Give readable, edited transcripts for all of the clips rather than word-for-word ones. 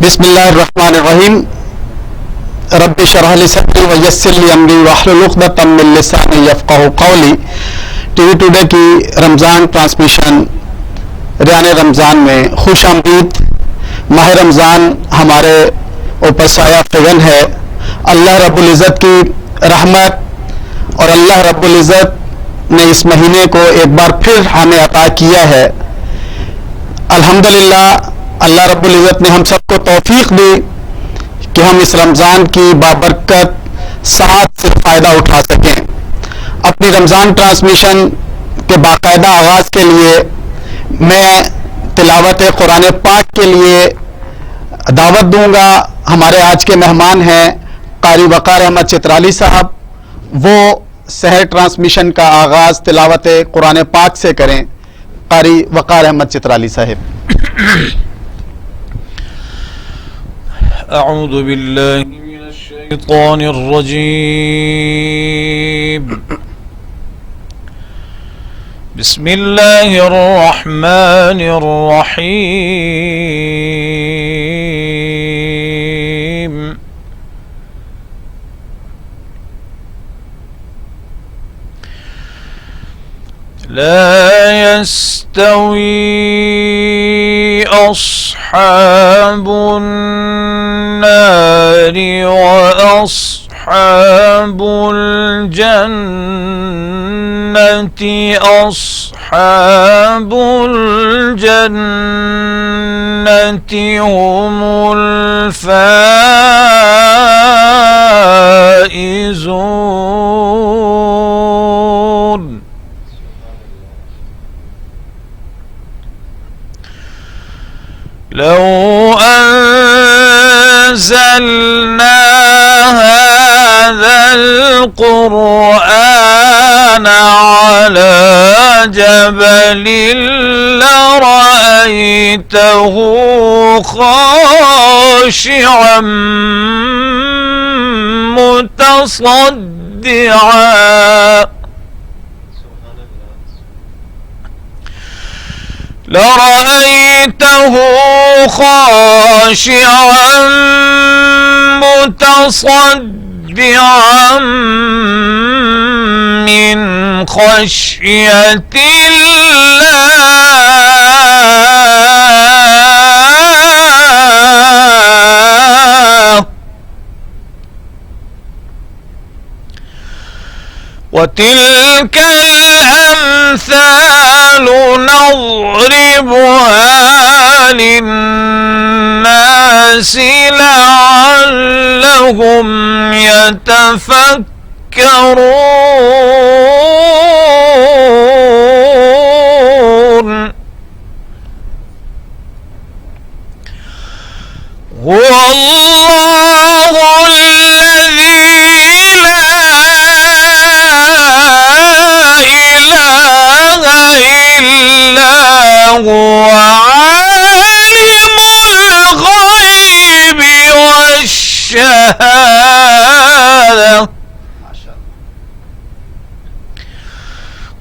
بسم اللہ الرحمن الرحیم رب اشرح لی صدری ویسر لی امری واحلل عقدۃ من لسانی یفقہوا قولی. ٹی وی ٹوڈے کی رمضان ٹرانسمیشن ریان رمضان میں خوش آمدید. ماہ رمضان ہمارے اوپر سایہ فگن ہے. اللہ رب العزت کی رحمت اور اللہ رب العزت نے اس مہینے کو ایک بار پھر ہمیں عطا کیا ہے. الحمدللہ اللہ رب العزت نے ہم سب کو توفیق دی کہ ہم اس رمضان کی بابرکت ساتھ سے فائدہ اٹھا سکیں. اپنی رمضان ٹرانسمیشن کے باقاعدہ آغاز کے لیے میں تلاوت قرآن پاک کے لیے دعوت دوں گا. ہمارے آج کے مہمان ہیں قاری وقار احمد چترالی صاحب. وہ سحر ٹرانسمیشن کا آغاز تلاوت قرآن پاک سے کریں. قاری وقار احمد چترالی صاحب. اعوذ باللہ من الشیطان الرجیم. بسم اللہ الرحمن الرحیم. لا يستوي أصحاب النار وأصحاب الجنة أصحاب الجنة هم الفائزون. لو أنزلنا هذا القرآن على جبل لرأيته خاشعا متصدعا لرأيته خاشعا متصدعا من خشية الله. وتلك الأمثال نضربها للناس لعلهم يتفكرون. هو الله الذي لا إله إلا هو عالم الغيب والشهادة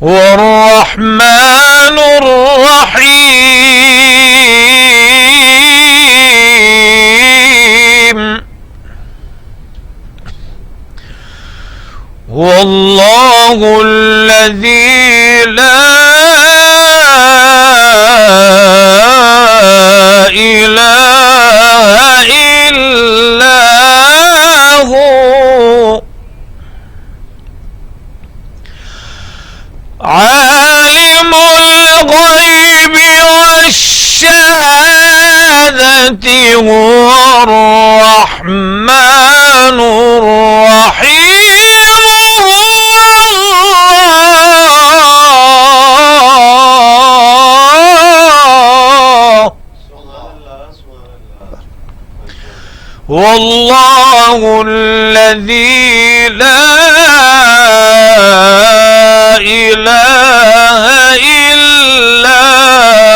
هو الرحمن الرحيم. هو الله الذي لا إله إلا هو عالم الغيب والشهادة هو الرحمن الرحيم. هو الله الذي لا إله إلا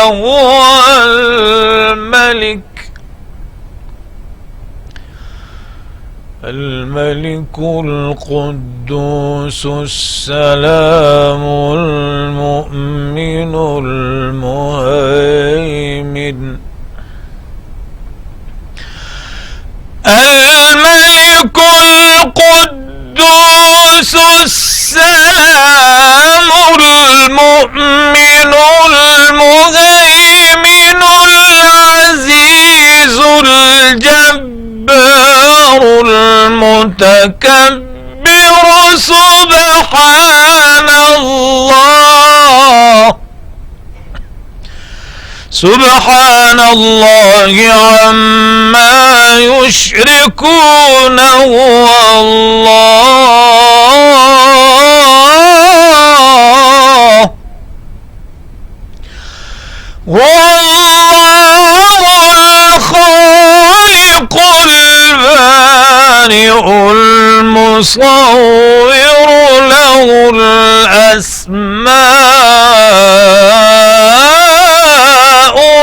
هو الملك القدوس السلام المؤمن المهيمن الملك القدوس السلام المؤمن المهيمن العزيز الجبار المتكبر سبحان الله عما يشركون والله الخالق البارئ المصور له الأسماء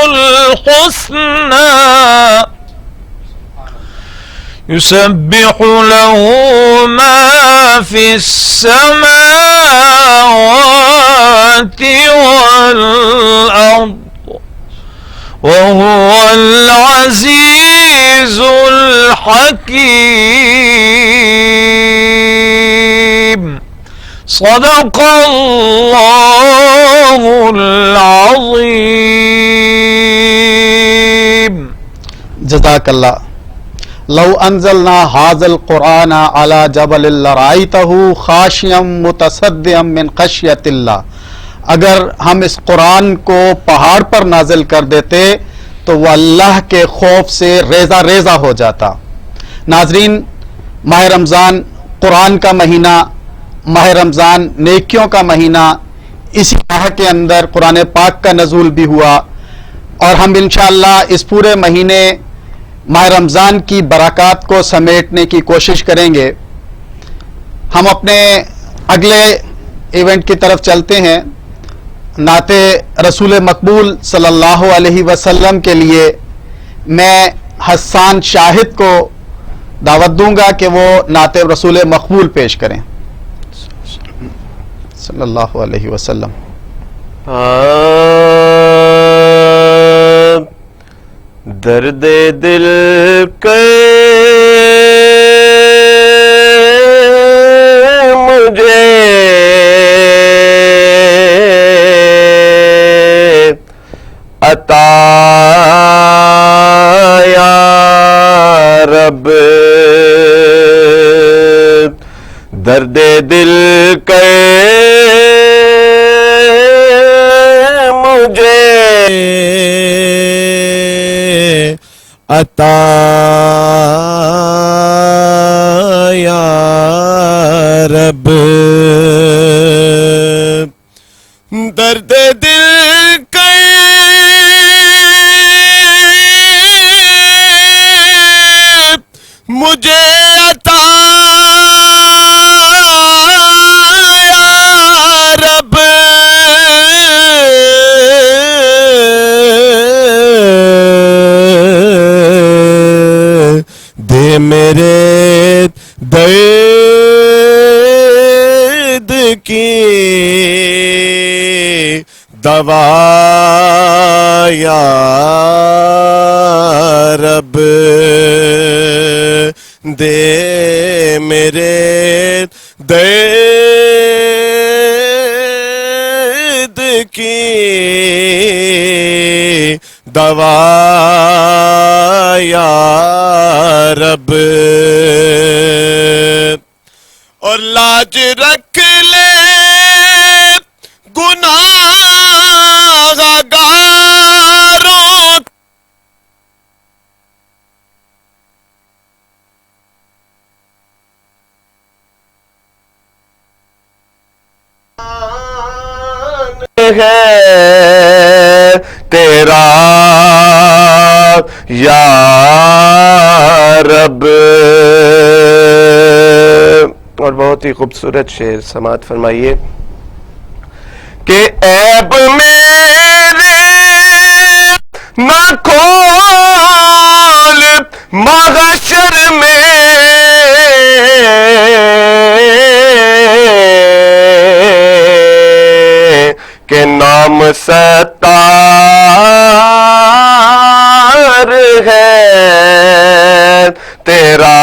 الحسنى يسبح له ما في السماوات والأرض وهو العزيز الحكيم صدق الله العظيم. جزاک اللہ. لو انزلنا هذا القرآن على جبل لرأيته خاشعا متصدعا من خشیۃ اللہ. اگر ہم اس قرآن کو پہاڑ پر نازل کر دیتے تو وہ اللہ کے خوف سے ریزہ ریزہ ہو جاتا. ناظرین، ماہ رمضان قرآن کا مہینہ، ماہ رمضان نیکیوں کا مہینہ، اسی ماہ کے اندر قرآن پاک کا نزول بھی ہوا، اور ہم انشاءاللہ اس پورے مہینے ماہ رمضان کی برکات کو سمیٹنے کی کوشش کریں گے. ہم اپنے اگلے ایونٹ کی طرف چلتے ہیں. نعت رسول مقبول صلی اللہ علیہ وسلم کے لیے میں حسان شاہد کو دعوت دوں گا کہ وہ نعت رسول مقبول پیش کریں صلی اللہ علیہ وسلم. درد دل کے مجھے عطا یا رب، درد دل کے مجھے عطا یا رب، درد دل کے مجھے عطا یا رب، دے میرے درد کی دوا یا رب، دے میرے درد کی دوا یا رب، اور لاج رکھ لے گناہگاروں ہے تیرا یا رب. اور بہت ہی خوبصورت شعر سماعت فرمائیے کہ عیب میرے نہ کھول محشر میں، کہ نام ستار ہے تیرا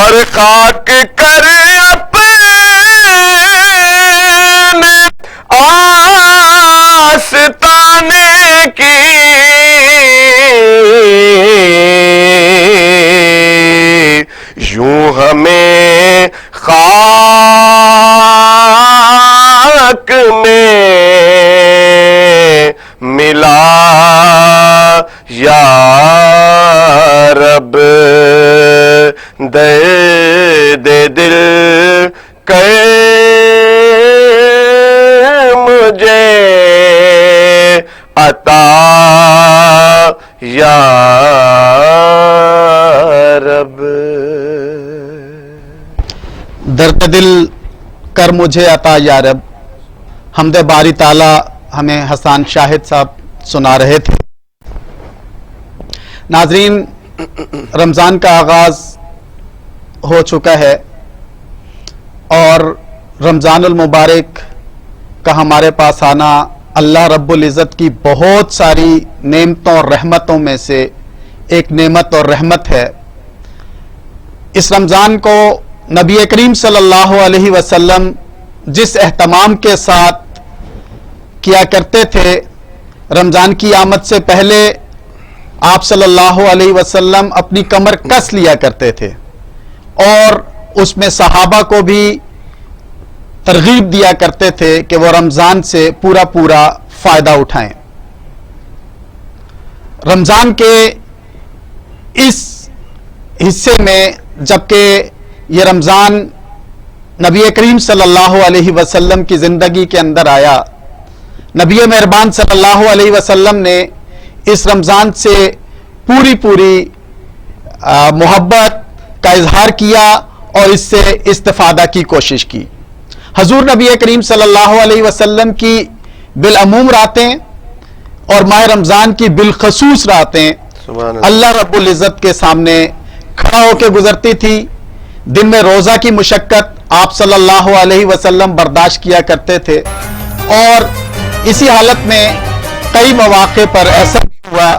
اور خاک کر اپنے آستانے کی یوں ہمیں خاک میں ملا یا رب، درد دل کر مجھے عطا یا رب۔ درد دل کر مجھے عطا یا رب، حمد باری تعالی ہمیں حسان شاہد صاحب سنا رہے تھے۔ ناظرین، رمضان کا آغاز ہو چکا ہے اور رمضان المبارک کا ہمارے پاس آنا اللہ رب العزت کی بہت ساری نعمتوں اور رحمتوں میں سے ایک نعمت اور رحمت ہے۔ اس رمضان کو نبی کریم صلی اللہ علیہ وسلم جس اہتمام کے ساتھ کیا کرتے تھے، رمضان کی آمد سے پہلے آپ صلی اللہ علیہ وسلم اپنی کمر کس لیا کرتے تھے اور اس میں صحابہ کو بھی ترغیب دیا کرتے تھے کہ وہ رمضان سے پورا فائدہ اٹھائیں۔ رمضان کے اس حصے میں جبکہ یہ رمضان نبی کریم صلی اللہ علیہ وسلم کی زندگی کے اندر آیا، نبی مہربان صلی اللہ علیہ وسلم نے اس رمضان سے پوری محبت کا اظہار کیا اور اس سے استفادہ کی کوشش کی۔ حضور نبی کریم صلی اللہ علیہ وسلم کی بالعموم راتیں اور ماہ رمضان کی بالخصوص راتیں اللہ رب العزت کے سامنے کھڑا ہو کے گزرتی تھی۔ دن میں روزہ کی مشقت آپ صلی اللہ علیہ وسلم برداشت کیا کرتے تھے اور اسی حالت میں کئی مواقع پر ایسا بھی ہوا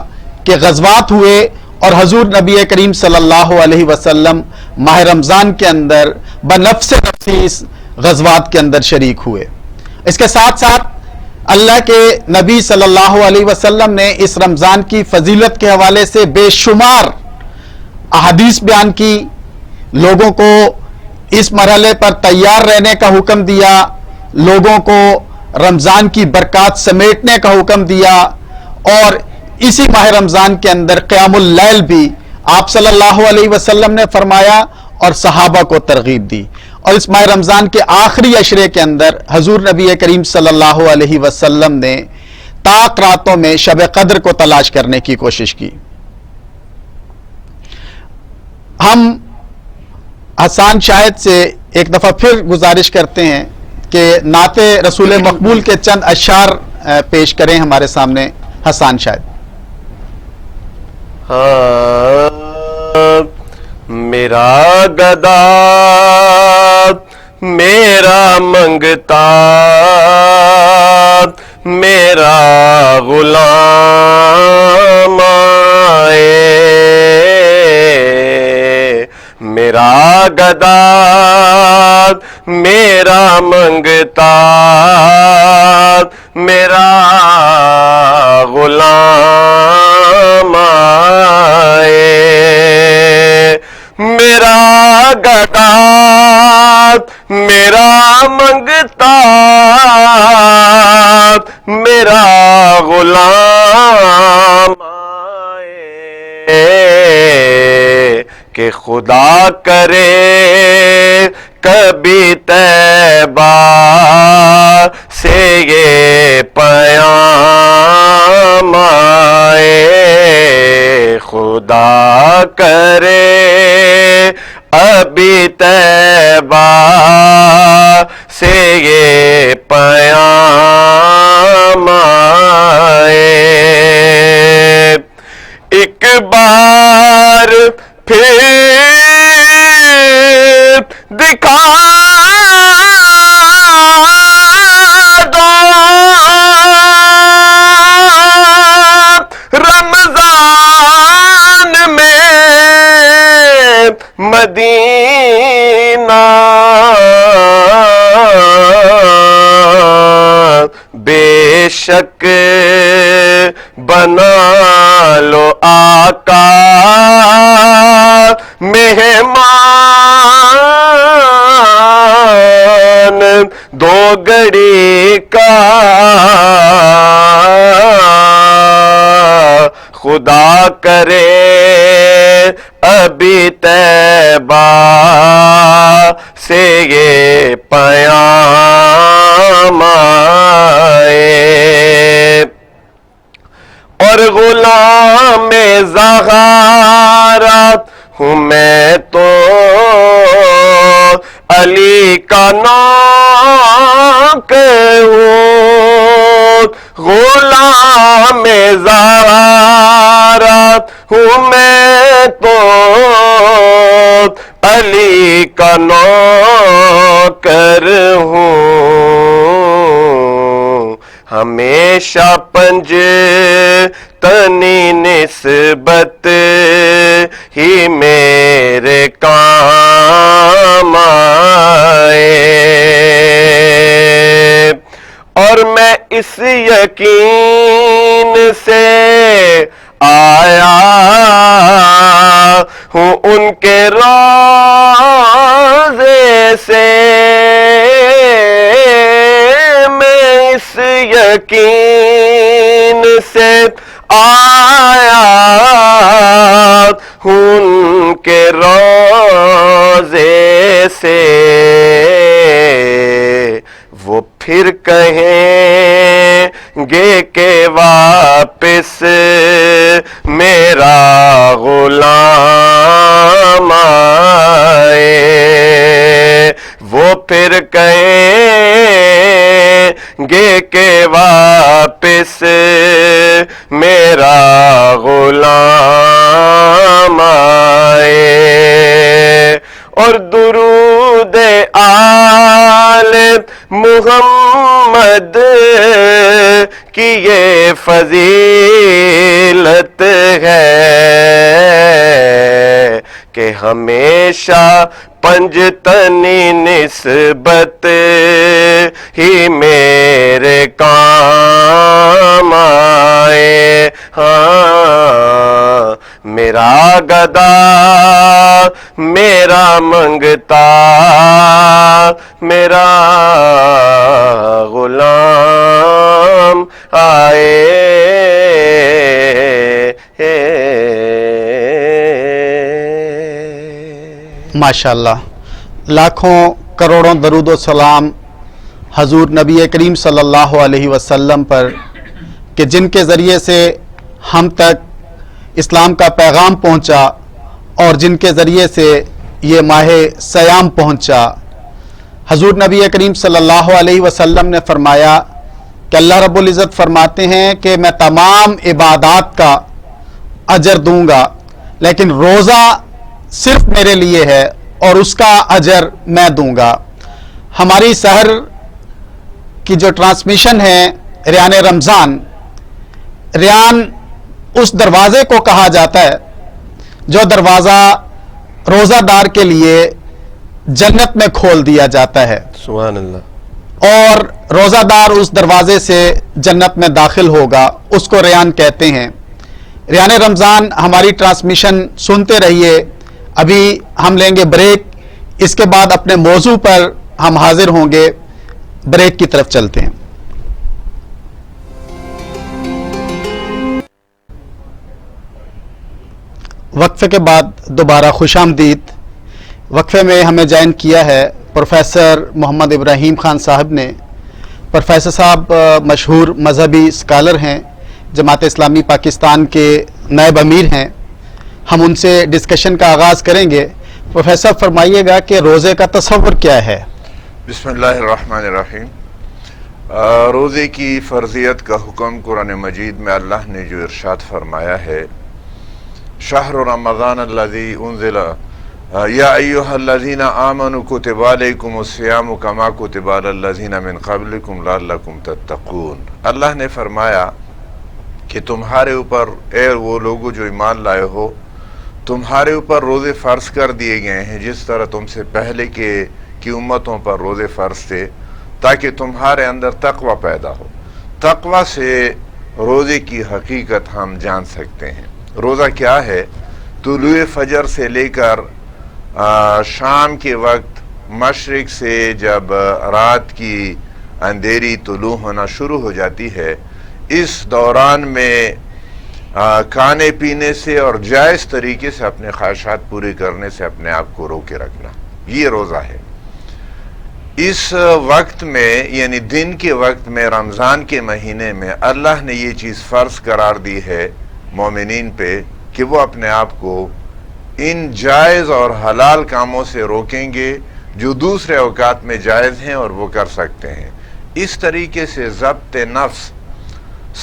کہ غزوات ہوئے اور حضور نبی کریم صلی اللہ علیہ وسلم ماہ رمضان کے اندر بنفس نفیس غزوات کے اندر شریک ہوئے۔ اس کے ساتھ ساتھ اللہ کے نبی صلی اللہ علیہ وسلم نے اس رمضان کی فضیلت کے حوالے سے بے شمار احادیث بیان کی، لوگوں کو اس مرحلے پر تیار رہنے کا حکم دیا، لوگوں کو رمضان کی برکات سمیٹنے کا حکم دیا اور اسی ماہ رمضان کے اندر قیام اللیل بھی آپ صلی اللہ علیہ وسلم نے فرمایا اور صحابہ کو ترغیب دی۔ اور اس ماہ رمضان کے آخری عشرے کے اندر حضور نبی کریم صلی اللہ علیہ وسلم نے طاق راتوں میں شب قدر کو تلاش کرنے کی کوشش کی۔ ہم حسان شاہد سے ایک دفعہ پھر گزارش کرتے ہیں کہ نعت رسول مقبول کے چند اشعار پیش کریں ہمارے سامنے حسان شاہد۔ میرا گدا میرا منگتا میرا غلام آئے، میرا گدا میرا منگتا میرا غلام آئے، میرا گدا میرا منگتا میرا غلام آئے، کہ خدا کرے کبھی طیبہ سے یہ پیام آئے، خدا کرے ابھی طیبہ سے یہ پیام آئے، ایک بار پھر دکھا دو رمضان میں مدینہ شک بنا لو آقا مہمان دو گھڑی کا خدا کرے ابھی طیبہ سے یہ پیام آئے اور غلام زہرا ہوں میں تو علی کا نوکر ہوں غلام زہرا ہوں میں تو علی کا نوکر ہوں ہمیشہ پنج تنی نسبت ہی میرے کام آئے اور میں اس یقین سے آیا ہوں ان کے روضے سے میں اس یقین سے آیا ہوں ان کے روضے سے وہ پھر کہیں گے کہ واپس میرا غلام آئے وہ پھر کہیں گے کہ واپس میرا غلام آئے اور درود آل محمد کی یہ فضیلت ہے کہ ہمیشہ پنجتنی نسبت ہی میرے کام آئے ہاں میرا گدا میرا منگتا میرا غلام آئے ماشاءاللہ لاکھوں کروڑوں درود و سلام حضور نبی کریم صلی اللہ علیہ وسلم پر کہ جن کے ذریعے سے ہم تک اسلام کا پیغام پہنچا اور جن کے ذریعے سے یہ ماہ سیام پہنچا۔ حضور نبی کریم صلی اللہ علیہ وسلم نے فرمایا کہ اللہ رب العزت فرماتے ہیں کہ میں تمام عبادات کا اجر دوں گا لیکن روزہ صرف میرے لیے ہے اور اس کا اجر میں دوں گا۔ ہماری سحر کی جو ٹرانسمیشن ہے ریان رمضان، ریان اس دروازے کو کہا جاتا ہے جو دروازہ روزہ دار کے لیے جنت میں کھول دیا جاتا ہے، سبحان اللہ، اور روزہ دار اس دروازے سے جنت میں داخل ہوگا، اس کو ریان کہتے ہیں۔ ریان رمضان ہماری ٹرانسمیشن سنتے رہیے۔ ابھی ہم لیں گے بریک، اس کے بعد اپنے موضوع پر ہم حاضر ہوں گے۔ بریک کی طرف چلتے ہیں۔ وقفے کے بعد دوبارہ خوش آمدید۔ وقفے میں ہمیں جوائن کیا ہے پروفیسر محمد ابراہیم خان صاحب نے۔ پروفیسر صاحب مشہور مذہبی اسکالر ہیں، جماعت اسلامی پاکستان کے نائب امیر ہیں۔ ہم ان سے ڈسکشن کا آغاز کریں گے۔ پروفیسر فرمائیے گا کہ روزے کا تصور کیا ہے؟ بسم اللہ الرحمن الرحیم۔ روزے کی فرضیت کا حکم قرآن مجید میں اللہ نے جو ارشاد فرمایا ہے، شہر رمضان الذی انزل یا ایہا الذین آمنوا کتب علیکم الصیام کما کتب علی الذین من قبلکم لعلکم تتقون۔ اللہ نے فرمایا کہ تمہارے اوپر اے وہ لوگوں جو ایمان لائے ہو، تمہارے اوپر روزے فرض کر دیے گئے ہیں جس طرح تم سے پہلے کی امتوں پر روزے فرض تھے، تاکہ تمہارے اندر تقوی پیدا ہو، تقوی سے روزے کی حقیقت ہم جان سکتے ہیں۔ روزہ کیا ہے؟ طلوع فجر سے لے کر شام کے وقت، مشرق سے جب رات کی اندھیری طلوع ہونا شروع ہو جاتی ہے، اس دوران میں کھانے پینے سے اور جائز طریقے سے اپنے خواہشات پورے کرنے سے اپنے آپ کو روکے رکھنا، یہ روزہ ہے۔ اس وقت میں یعنی دن کے وقت میں، رمضان کے مہینے میں اللہ نے یہ چیز فرض قرار دی ہے مومنین پہ کہ وہ اپنے آپ کو ان جائز اور حلال کاموں سے روکیں گے جو دوسرے اوقات میں جائز ہیں اور وہ کر سکتے ہیں۔ اس طریقے سے ضبط نفس،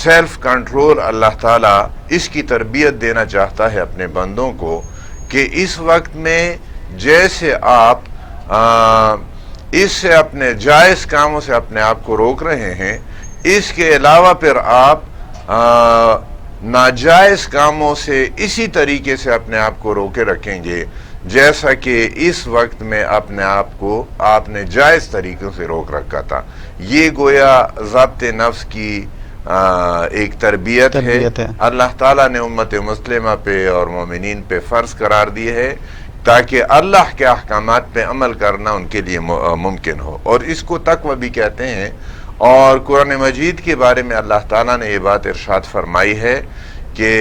سیلف کنٹرول، اللہ تعالیٰ اس کی تربیت دینا چاہتا ہے اپنے بندوں کو کہ اس وقت میں جیسے آپ اس سے اپنے جائز کاموں سے اپنے آپ کو روک رہے ہیں، اس کے علاوہ پھر آپ ناجائز کاموں سے اسی طریقے سے اپنے آپ کو روکے رکھیں گے جیسا کہ اس وقت میں اپنے آپ کو آپ نے جائز طریقوں سے روک رکھا تھا۔ یہ گویا ضبط نفس کی ایک تربیت ہے اللہ تعالیٰ نے امت مسلمہ پہ اور مومنین پہ فرض قرار دی ہے تاکہ اللہ کے احکامات پہ عمل کرنا ان کے لیے ممکن ہو، اور اس کو تقوی بھی کہتے ہیں۔ اور قرآن مجید کے بارے میں اللہ تعالیٰ نے یہ بات ارشاد فرمائی ہے کہ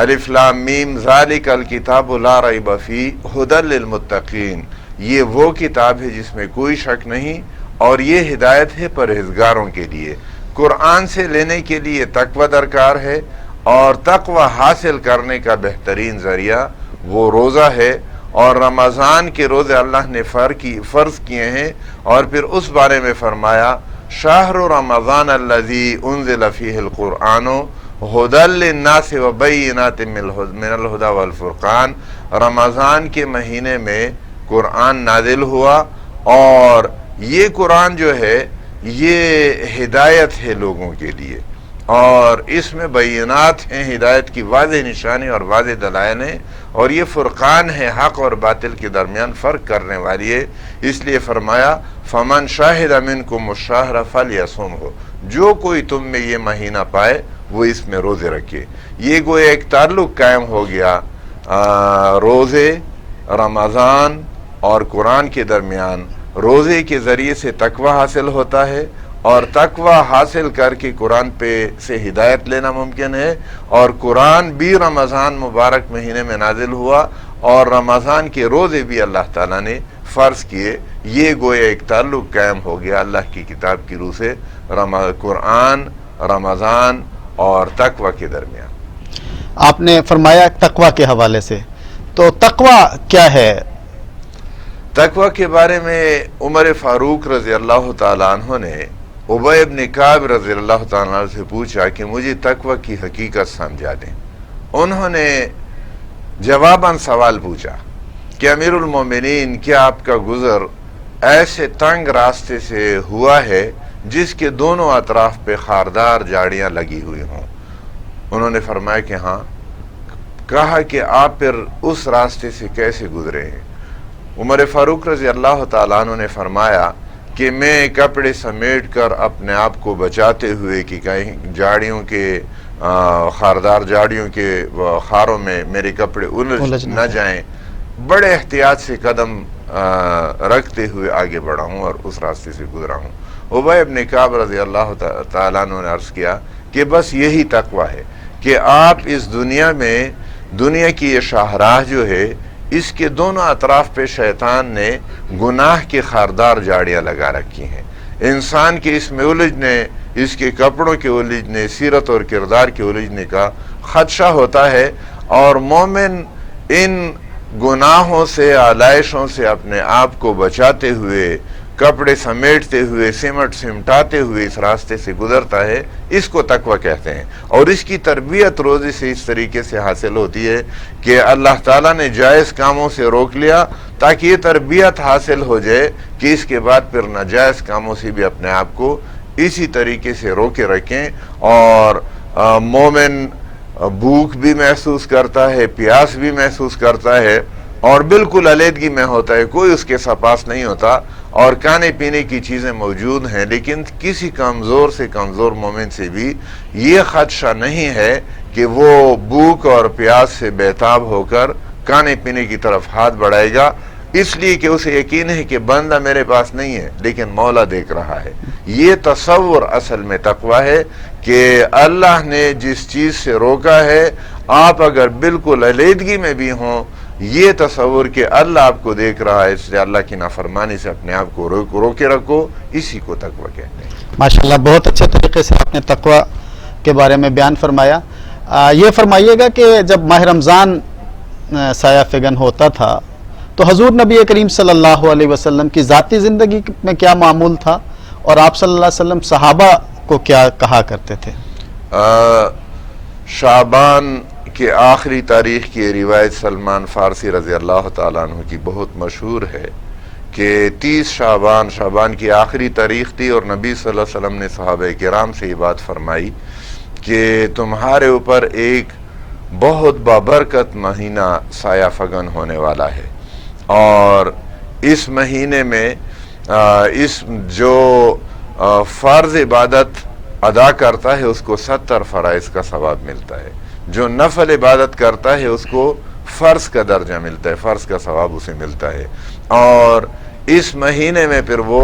الف لام میم ذالک الکتاب لا ریب فیہ ھدی للمتقین، یہ وہ کتاب ہے جس میں کوئی شک نہیں اور یہ ہدایت ہے پرہیزگاروں کے لیے۔ قرآن سے لینے کے لیے تقوی درکار ہے، اور تقوی حاصل کرنے کا بہترین ذریعہ وہ روزہ ہے، اور رمضان کے روزے اللہ نے فرض کیے ہیں، اور پھر اس بارے میں فرمایا شہر رمضان الذی انزل فیہ القرآن ھدی للناس وبینات من الہدی والفرقان، رمضان کے مہینے میں قرآن نازل ہوا، اور یہ قرآن جو ہے یہ ہدایت ہے لوگوں کے لیے، اور اس میں بینات ہیں، ہدایت کی واضح نشانی اور واضح دلائل ہیں، اور یہ فرقان ہے، حق اور باطل کے درمیان فرق کرنے والی ہے۔ اس لیے فرمایا فمن شاہد منکم الشہر فلیصمہ، جو کوئی تم میں یہ مہینہ پائے وہ اس میں روزے رکھے۔ یہ گویا ایک تعلق قائم ہو گیا روزے، رمضان اور قرآن کے درمیان۔ روزے کے ذریعے سے تقوی حاصل ہوتا ہے، اور تقوی حاصل کر کے قرآن پہ سے ہدایت لینا ممکن ہے، اور قرآن بھی رمضان مبارک مہینے میں نازل ہوا، اور رمضان کے روزے بھی اللہ تعالیٰ نے فرض کیے۔ یہ گویا ایک تعلق قائم ہو گیا اللہ کی کتاب کی روح سے قرآن، رمضان اور تقوی کے درمیان۔ آپ نے فرمایا تقوی کے حوالے سے، تو تقوی کیا ہے؟ تقوی کے بارے میں عمر فاروق رضی اللہ تعالیٰ عنہ نے ابی ابن کعب رضی اللہ تعالیٰ عنہ سے پوچھا کہ مجھے تقوی کی حقیقت سمجھا دیں۔ انہوں نے جواباً سوال پوچھا کہ امیر المومنین، کیا آپ کا گزر ایسے تنگ راستے سے ہوا ہے جس کے دونوں اطراف پہ خاردار جھاڑیاں لگی ہوئی ہوں؟ انہوں نے فرمایا کہ ہاں۔ کہا کہ آپ پھر اس راستے سے کیسے گزرے ہیں؟ عمر فاروق رضی اللہ تعالیٰ عنہ نے فرمایا کہ میں کپڑے سمیٹ کر اپنے آپ کو بچاتے ہوئے کہ کہیں جھاڑیوں کے خاردار جھاڑیوں کے خاروں میں میرے کپڑے الجھ نہ جائیں، بڑے احتیاط سے قدم رکھتے ہوئے آگے بڑھا ہوں اور اس راستے سے گزرا ہوں۔ ابی ابن کعب رضی اللہ تعالیٰ عنہ نے عرض کیا کہ بس یہی تقوی ہے کہ آپ اس دنیا میں، دنیا کی یہ شاہراہ جو ہے، اس کے دونوں اطراف پہ شیطان نے گناہ کے خاردار جھاڑیاں لگا رکھی ہیں۔ انسان کے اس میں الجھنے، اس کے کپڑوں کے الجھنے، سیرت اور کردار کے الجھنے کا خدشہ ہوتا ہے، اور مومن ان گناہوں سے، آلائشوں سے اپنے آپ کو بچاتے ہوئے، کپڑے سمیٹتے ہوئے، سمٹاتے ہوئے اس راستے سے گزرتا ہے۔ اس کو تقوی کہتے ہیں، اور اس کی تربیت روزے سے اس طریقے سے حاصل ہوتی ہے کہ اللہ تعالیٰ نے جائز کاموں سے روک لیا تاکہ یہ تربیت حاصل ہو جائے کہ اس کے بعد پھر ناجائز کاموں سے بھی اپنے آپ کو اسی طریقے سے روکے رکھیں۔ اور مومن بھوک بھی محسوس کرتا ہے، پیاس بھی محسوس کرتا ہے، اور بالکل علیحدگی میں ہوتا ہے، کوئی اس کے پاس نہیں ہوتا، اور کھانے پینے کی چیزیں موجود ہیں، لیکن کسی کمزور سے کمزور مومن سے بھی یہ خدشہ نہیں ہے کہ وہ بھوک اور پیاس سے بیتاب ہو کر کھانے پینے کی طرف ہاتھ بڑھائے گا، اس لیے کہ اسے یقین ہے کہ بندہ میرے پاس نہیں ہے لیکن مولا دیکھ رہا ہے۔ یہ تصور اصل میں تقویٰ ہے کہ اللہ نے جس چیز سے روکا ہے، آپ اگر بالکل علیحدگی میں بھی ہوں، یہ تصور کہ اللہ آپ کو دیکھ رہا ہے، اس لیے اللہ کی نافرمانی سے اپنے آپ کو روکے رکھو، اسی کو تقویٰ کہتے ہیں۔ ماشاءاللہ، بہت اچھے طریقے سے آپ نے تقویٰ کے بارے میں بیان فرمایا۔ یہ فرمائیے گا کہ جب ماہ رمضان سایہ فگن ہوتا تھا تو حضور نبی کریم صلی اللہ علیہ وسلم کی ذاتی زندگی میں کیا معمول تھا، اور آپ صلی اللہ علیہ وسلم صحابہ کو کیا کہا کرتے تھے؟ شعبان کے آخری تاریخ کی روایت سلمان فارسی رضی اللہ تعالیٰ عنہ کی بہت مشہور ہے کہ 30 شعبان کی آخری تاریخ تھی، اور نبی صلی اللہ علیہ وسلم نے صحابہ کرام سے یہ بات فرمائی کہ تمہارے اوپر ایک بہت بابرکت مہینہ سایہ فگن ہونے والا ہے، اور اس مہینے میں اس جو فرض عبادت ادا کرتا ہے اس کو 70 فرائض کا ثواب ملتا ہے، جو نفل عبادت کرتا ہے اس کو فرض کا درجہ ملتا ہے، فرض کا ثواب اسے ملتا ہے۔ اور اس مہینے میں پھر وہ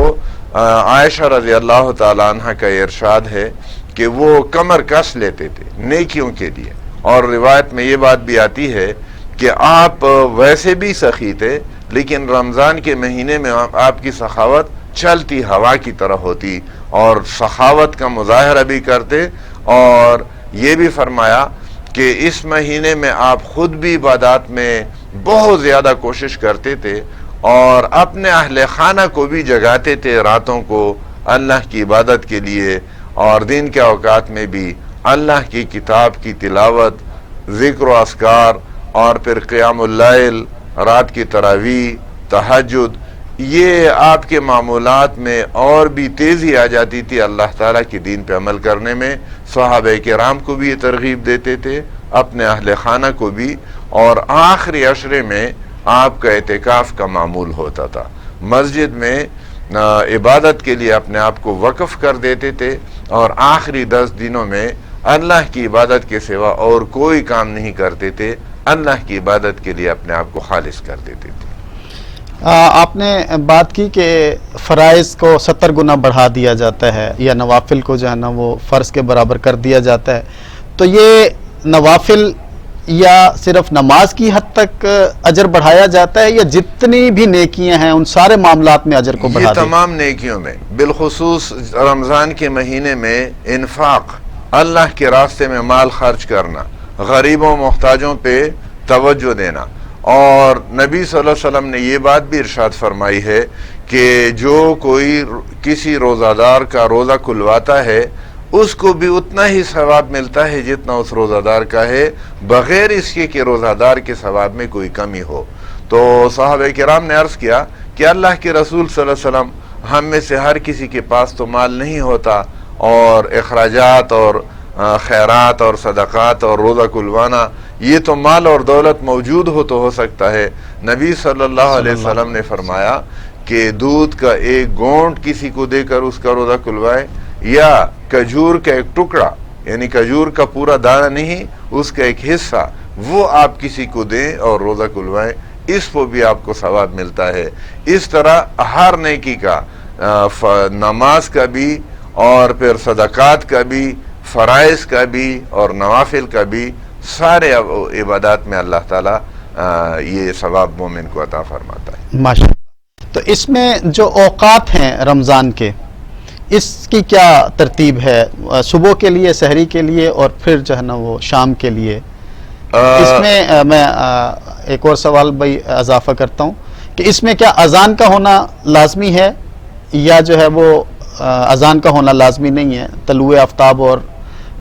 عائشہ رضی اللہ تعالیٰ عنہ کا ارشاد ہے کہ وہ کمر کس لیتے تھے نیکیوں کے لیے، اور روایت میں یہ بات بھی آتی ہے کہ آپ ویسے بھی سخی تھے لیکن رمضان کے مہینے میں آپ کی سخاوت چلتی ہوا کی طرح ہوتی، اور سخاوت کا مظاہرہ بھی کرتے، اور یہ بھی فرمایا کہ اس مہینے میں آپ خود بھی عبادات میں بہت زیادہ کوشش کرتے تھے، اور اپنے اہل خانہ کو بھی جگاتے تھے راتوں کو اللہ کی عبادت کے لیے، اور دن کے اوقات میں بھی اللہ کی کتاب کی تلاوت، ذکر و اذکار، اور پھر قیام اللیل، رات کی تراویح، تہجد، یہ آپ کے معمولات میں اور بھی تیزی آ جاتی تھی اللہ تعالیٰ کے دین پہ عمل کرنے میں۔ صحابہ کرام کو بھی یہ ترغیب دیتے تھے، اپنے اہل خانہ کو بھی، اور آخری عشرے میں آپ کا اعتکاف کا معمول ہوتا تھا، مسجد میں عبادت کے لیے اپنے آپ کو وقف کر دیتے تھے، اور آخری 10 دنوں میں اللہ کی عبادت کے سوا اور کوئی کام نہیں کرتے تھے، اللہ کی عبادت کے لیے اپنے آپ کو خالص کر دیتے تھے۔ آپ نے بات کی کہ فرائض کو 70 گنا بڑھا دیا جاتا ہے، یا نوافل کو جو ہے نا وہ فرض کے برابر کر دیا جاتا ہے، تو یہ نوافل یا صرف نماز کی حد تک اجر بڑھایا جاتا ہے، یا جتنی بھی نیکیاں ہیں ان سارے معاملات میں اجر کو بڑھا یہ دیا؟ تمام نیکیوں میں، بالخصوص رمضان کے مہینے میں انفاق، اللہ کے راستے میں مال خرچ کرنا، غریبوں محتاجوں پہ توجہ دینا، اور نبی صلی اللہ علیہ وسلم نے یہ بات بھی ارشاد فرمائی ہے کہ جو کوئی کسی روزہ دار کا روزہ کھلواتا ہے اس کو بھی اتنا ہی ثواب ملتا ہے جتنا اس روزہ دار کا ہے، بغیر اس کے کہ روزہ دار کے ثواب میں کوئی کمی ہو۔ تو صحابہ کرام نے عرض کیا کہ اللہ کے رسول صلی اللہ علیہ وسلم، ہم میں سے ہر کسی کے پاس تو مال نہیں ہوتا، اور اخراجات اور خیرات اور صدقات اور روزہ کھلوانا یہ تو مال اور دولت موجود ہو تو ہو سکتا ہے۔ نبی صلی اللہ علیہ وسلم نے فرمایا کہ دودھ کا ایک گھونٹ کسی کو دے کر اس کا روزہ کھلوائے، یا کھجور کا ایک ٹکڑا، یعنی کھجور کا پورا دانہ نہیں، اس کا ایک حصہ وہ آپ کسی کو دیں اور روزہ کھلوائیں، اس کو بھی آپ کو ثواب ملتا ہے۔ اس طرح ہر نیکی کا، نماز کا بھی، اور پھر صدقات کا بھی، فرائض کا بھی، اور نوافل کا بھی، سارے عبادات میں اللہ تعالیٰ یہ ثواب مومن کو عطا فرماتا ہے۔ ماشاءاللہ۔ تو اس میں جو اوقات ہیں رمضان کے، اس کی کیا ترتیب ہے؟ صبح کے لیے، سحری کے لیے، اور پھر جو ہے نا وہ شام کے لیے؟ اس میں میں ایک اور سوال بھائی اضافہ کرتا ہوں کہ اس میں کیا اذان کا ہونا لازمی ہے، یا جو ہے وہ اذان کا ہونا لازمی نہیں ہے، طلوع آفتاب اور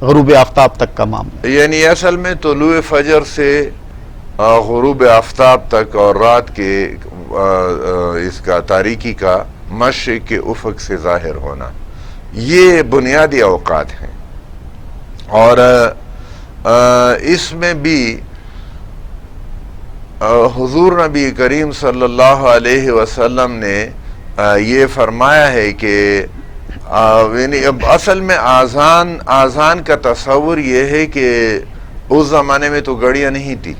غروب آفتاب تک کا معاملہ؟ یعنی اصل میں طلوع فجر سے غروب آفتاب تک، اور رات کے اس کا تاریکی کا مشرق کے افق سے ظاہر ہونا، یہ بنیادی اوقات ہیں، اور اس میں بھی حضور نبی کریم صلی اللہ علیہ وسلم نے یہ فرمایا ہے کہ یعنی اب اصل میں آذان کا تصور یہ ہے کہ اس زمانے میں تو گھڑیاں نہیں تھی،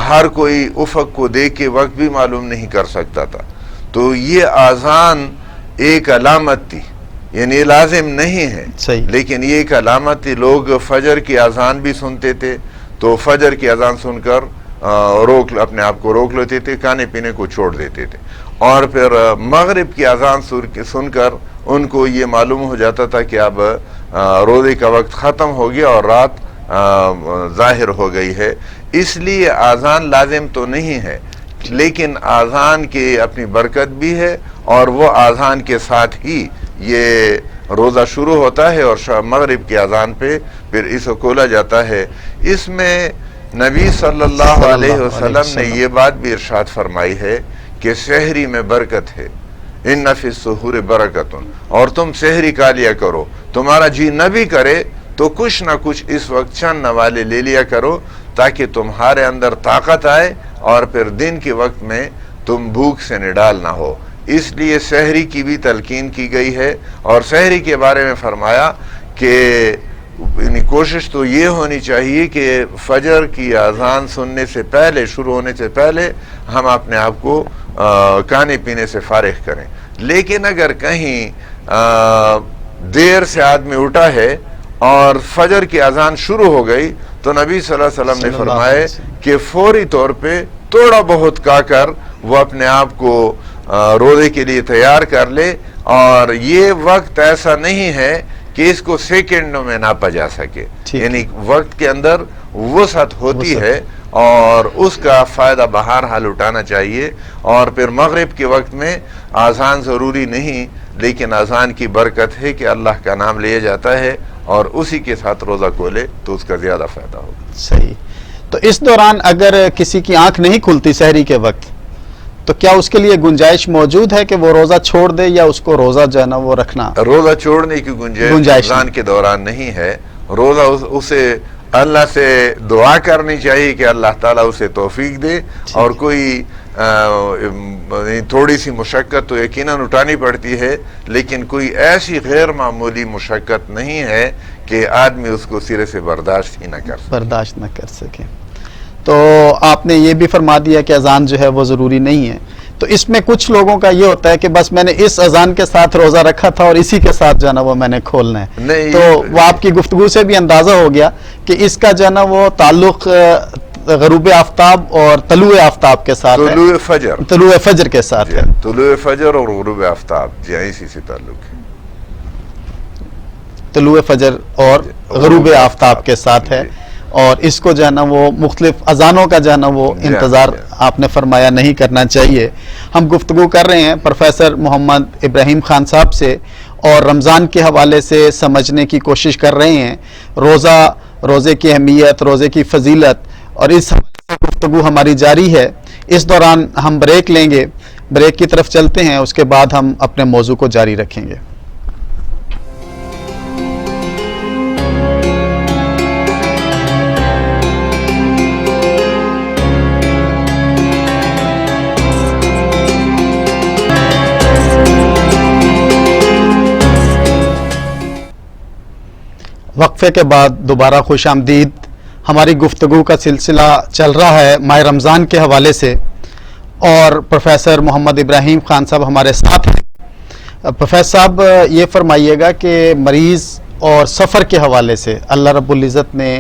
ہر کوئی افق کو دیکھ کے وقت بھی معلوم نہیں کر سکتا تھا، تو یہ آذان ایک علامت تھی، یعنی لازم نہیں ہے لیکن یہ ایک علامت تھی۔ لوگ فجر کی اذان بھی سنتے تھے تو فجر کی اذان سن کر اپنے آپ کو روک لیتے تھے، کھانے پینے کو چھوڑ دیتے تھے، اور پھر مغرب کی اذان سن کر ان کو یہ معلوم ہو جاتا تھا کہ اب روزے کا وقت ختم ہو گیا اور رات ظاہر ہو گئی ہے۔ اس لیے اذان لازم تو نہیں ہے لیکن اذان کی اپنی برکت بھی ہے، اور وہ اذان کے ساتھ ہی یہ روزہ شروع ہوتا ہے اور مغرب کی اذان پہ پھر اسے کھولا جاتا ہے۔ اس میں نبی صلی اللہ علیہ وسلم نے یہ بات بھی ارشاد فرمائی ہے کہ سحری میں برکت ہے، ان فی السحور برکت، اور تم سحری کھا لیا کرو، تمہارا جی نہ بھی کرے تو کچھ نہ کچھ اس وقت چند نوالے لے لیا کرو تاکہ تمہارے اندر طاقت آئے اور پھر دن کے وقت میں تم بھوک سے نڈال نہ ہو۔ اس لیے سحری کی بھی تلقین کی گئی ہے، اور سحری کے بارے میں فرمایا کہ کوشش تو یہ ہونی چاہیے کہ فجر کی اذان سننے سے پہلے، شروع ہونے سے پہلے ہم اپنے آپ کو کھانے پینے سے فارغ کریں۔ لیکن اگر کہیں دیر سے آدمی اٹھا ہے اور فجر کی اذان شروع ہو گئی تو نبی صلی اللہ علیہ وسلم نے فرمائے کہ فوری طور پہ تھوڑا بہت کھا کر وہ اپنے آپ کو روزے کے لیے تیار کر لے، اور یہ وقت ایسا نہیں ہے کہ اس کو سیکنڈوں میں ناپا جا سکے، یعنی وقت کے اندر وسعت ہوتی ہے اور اس کا فائدہ بہرحال اٹھانا چاہیے۔ اور پھر مغرب کے وقت میں اذان ضروری نہیں لیکن اذان کی برکت ہے کہ اللہ کا نام لیا جاتا ہے اور اسی کے ساتھ روزہ کھولے تو اس کا زیادہ فائدہ ہوگا۔ صحیح۔ تو اس دوران اگر کسی کی آنکھ نہیں کھلتی سحری کے وقت تو کیا اس کے لیے گنجائش موجود ہے کہ وہ روزہ چھوڑ دے، یا اس کو روزہ جو ہے نا وہ رکھنا؟ روزہ چھوڑنے کی گنجائش رمضان کے دوران نہیں ہے۔ روزہ اسے اللہ سے دعا کرنی چاہیے کہ اللہ تعالیٰ اسے توفیق دے، اور کوئی تھوڑی سی مشقت تو یقیناً اٹھانی پڑتی ہے لیکن کوئی ایسی غیر معمولی مشقت نہیں ہے کہ آدمی اس کو سرے سے برداشت نہ کر سکے۔ تو آپ نے یہ بھی فرما دیا کہ اذان جو ہے وہ ضروری نہیں ہے، تو اس میں کچھ لوگوں کا یہ ہوتا ہے کہ بس میں نے اس اذان کے ساتھ روزہ رکھا تھا اور اسی کے ساتھ جو ہے نا وہ میں نے کھولنا ہے، تو وہ آپ کی گفتگو سے بھی اندازہ ہو گیا کہ اس کا جو ہے نا وہ تعلق غروب آفتاب اور طلوع آفتاب کے ساتھ ہے، طلوع فجر کے ساتھ ہے، طلوع فجر اور غروب آفتاب جی اسی سے تعلق ہے، طلوع فجر اور غروب آفتاب کے ساتھ ہے، اور اس کو جو ہے نا وہ مختلف اذانوں کا جو ہے نا وہ انتظار آپ نے فرمایا نہیں کرنا چاہیے۔ ہم گفتگو کر رہے ہیں پروفیسر محمد ابراہیم خان صاحب سے، اور رمضان کے حوالے سے سمجھنے کی کوشش کر رہے ہیں روزے کی اہمیت، روزے کی فضیلت، اور اس حوالے سے گفتگو ہماری جاری ہے۔ اس دوران ہم بریک لیں گے، بریک کی طرف چلتے ہیں، اس کے بعد ہم اپنے موضوع کو جاری رکھیں گے۔ وقفے کے بعد دوبارہ خوش آمدید۔ ہماری گفتگو کا سلسلہ چل رہا ہے ماہ رمضان کے حوالے سے، اور پروفیسر محمد ابراہیم خان صاحب ہمارے ساتھ ہیں۔ پروفیسر صاحب یہ فرمائیے گا کہ مریض اور سفر کے حوالے سے اللہ رب العزت نے